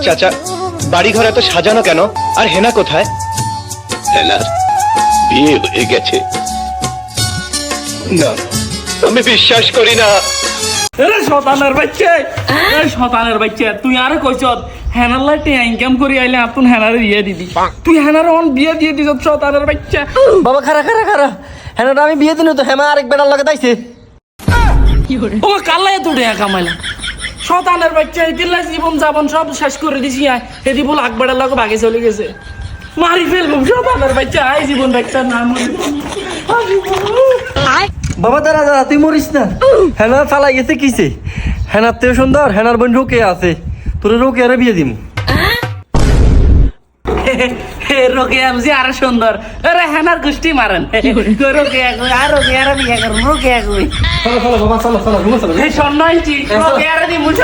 চাচা, বাড়ি ঘর এত সাজানো কেন? আর হেনা কোথায়? হেনার বিয়ে হয়ে গেছে। না, আমি বিশ্বাস করি না। শতানের বাচ্চা তুই আরে কইছ হেনার লাইটে ইনকাম করি আইলে আপন হেনারে বিয়ে দিবি, তুই হেনার অন বিয়ে দিয়ে দিছ শতানের বাচ্চা। বাবা খারা হেনাটা আমি বিয়ে দিন তো হেমা আরেক বেটার লাগে তাইছে। ও কালাই তো টাকা কামাইলাম শতানের বাচ্চা, এদিল্লা জীবন যাপন সব শেষ করে দিছি। এদি বল আকবরের লগে ভাগে চলে গেছে, মারি ফেলবো শতানের বাচ্চা। আই জীবন বাচ্চা নাম বাবা দাঁড়া তুই মরিস না। হেনা ফালাই গেছে কিসে? হেনার তেও সুন্দর, হেনার বোন রোকে আছে, তোর রোকে আরে বিয়ে দিমু। রোকে আমজি আরো সুন্দর। আরে হেনার গোষ্ঠী মারেন রোকে আর রোকে আর বিয়ে করুন রোকে আগুই। চলো বাবা চলো চলো এই সন্ন্যাসী রোকে আর দি মুছ।